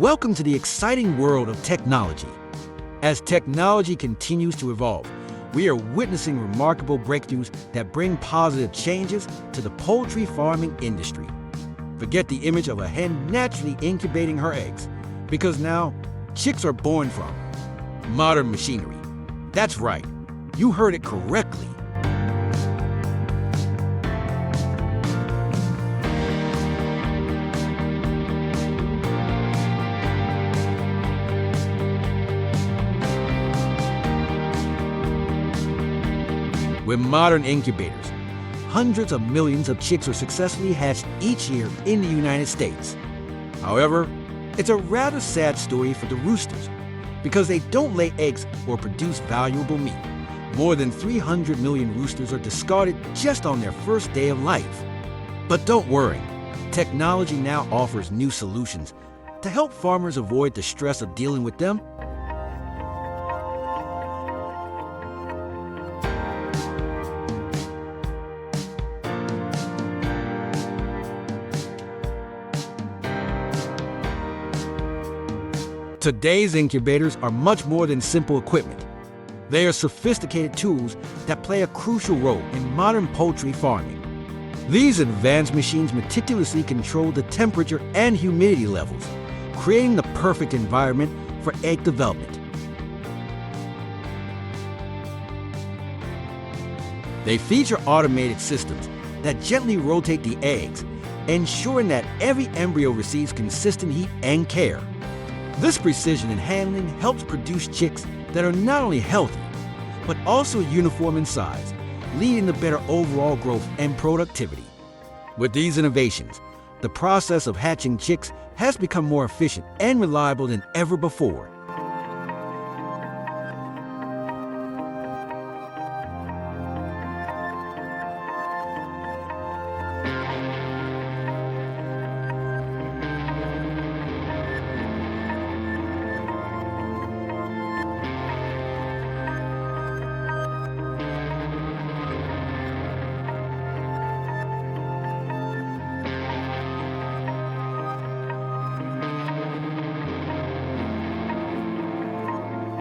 Welcome to the exciting world of technology. As technology continues to evolve, we are witnessing remarkable breakthroughs that bring positive changes to the poultry farming industry. Forget the image of a hen naturally incubating her eggs, because now chicks are born from modern machinery. That's right, you heard it correctly. With modern incubators, hundreds of millions of chicks are successfully hatched each year in the United States. However, it's a rather sad story for the roosters because they don't lay eggs or produce valuable meat. More than 300 million roosters are discarded just on their first day of life. But don't worry, technology now offers new solutions to help farmers avoid the stress of dealing with them. Today's incubators are much more than simple equipment. They are sophisticated tools that play a crucial role in modern poultry farming. These advanced machines meticulously control the temperature and humidity levels, creating the perfect environment for egg development. They feature automated systems that gently rotate the eggs, ensuring that every embryo receives consistent heat and care. This precision in handling helps produce chicks that are not only healthy, but also uniform in size, leading to better overall growth and productivity. With these innovations, the process of hatching chicks has become more efficient and reliable than ever before.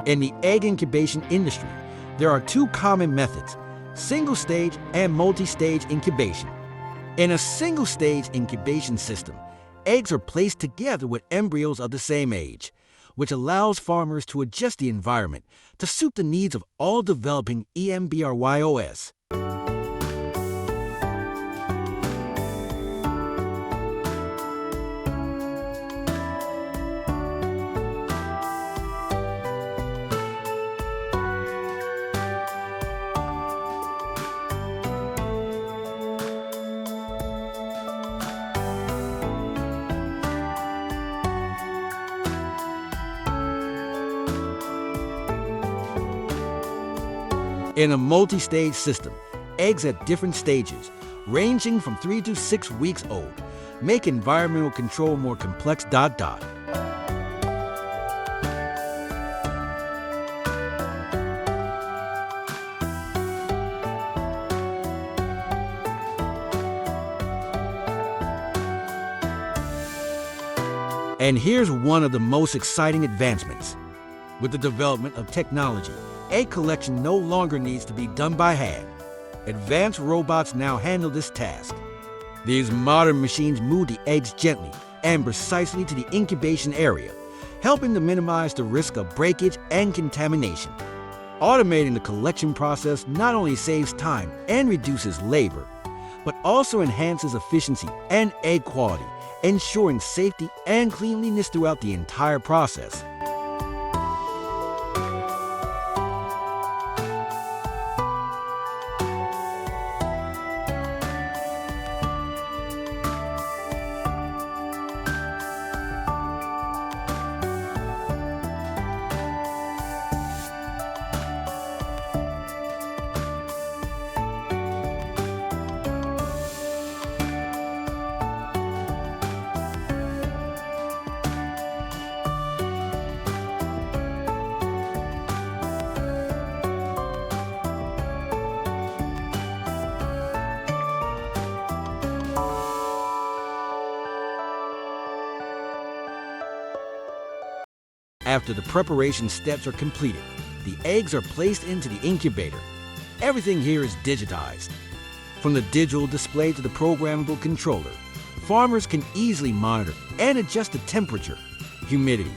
In the egg incubation industry, there are two common methods: single-stage and multi-stage incubation. In a single-stage incubation system, eggs are placed together with embryos of the same age, which allows farmers to adjust the environment to suit the needs of all developing embryos. In a multi-stage system, eggs at different stages, ranging from 3 to 6 weeks old, make environmental control more complex. And here's one of the most exciting advancements. With the development of technology, egg collection no longer needs to be done by hand. Advanced robots now handle this task. These modern machines move the eggs gently and precisely to the incubation area, helping to minimize the risk of breakage and contamination. Automating the collection process not only saves time and reduces labor, but also enhances efficiency and egg quality, ensuring safety and cleanliness throughout the entire process. After the preparation steps are completed, the eggs are placed into the incubator. Everything here is digitized. From the digital display to the programmable controller, farmers can easily monitor and adjust the temperature, humidity,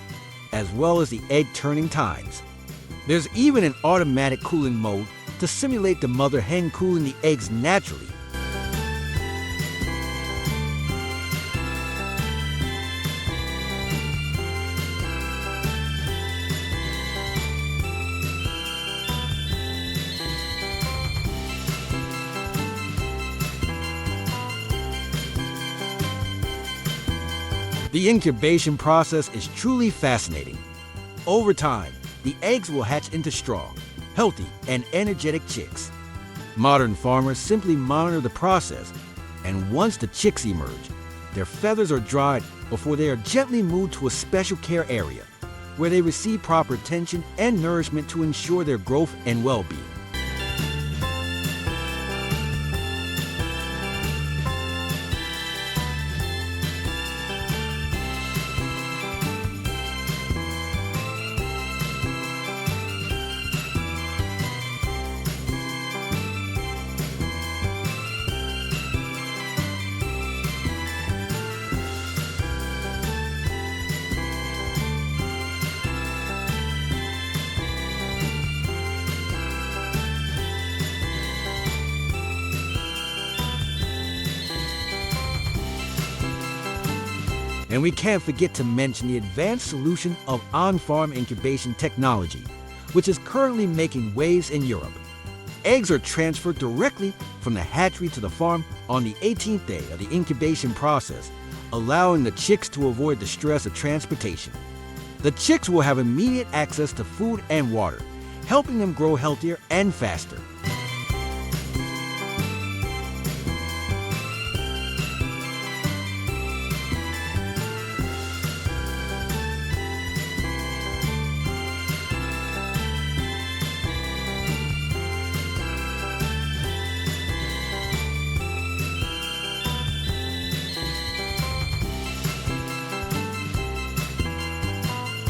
as well as the egg turning times. There's even an automatic cooling mode to simulate the mother hen cooling the eggs naturally. The incubation process is truly fascinating. Over time, the eggs will hatch into strong, healthy, and energetic chicks. Modern farmers simply monitor the process, and once the chicks emerge, their feathers are dried before they are gently moved to a special care area, where they receive proper attention and nourishment to ensure their growth and well-being. And we can't forget to mention the advanced solution of on-farm incubation technology, which is currently making waves in Europe. Eggs are transferred directly from the hatchery to the farm on the 18th day of the incubation process, allowing the chicks to avoid the stress of transportation. The chicks will have immediate access to food and water, helping them grow healthier and faster.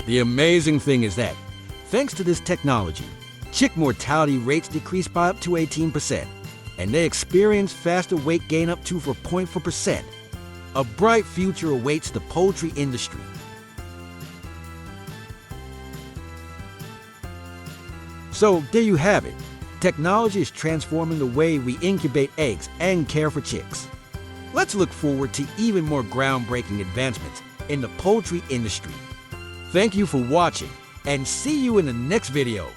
The amazing thing is that, thanks to this technology, chick mortality rates decrease by up to 18%, and they experience faster weight gain up to 4.4%. A bright future awaits the poultry industry. So there you have it. Technology is transforming the way we incubate eggs and care for chicks. Let's look forward to even more groundbreaking advancements in the poultry industry. Thank you for watching, and see you in the next video.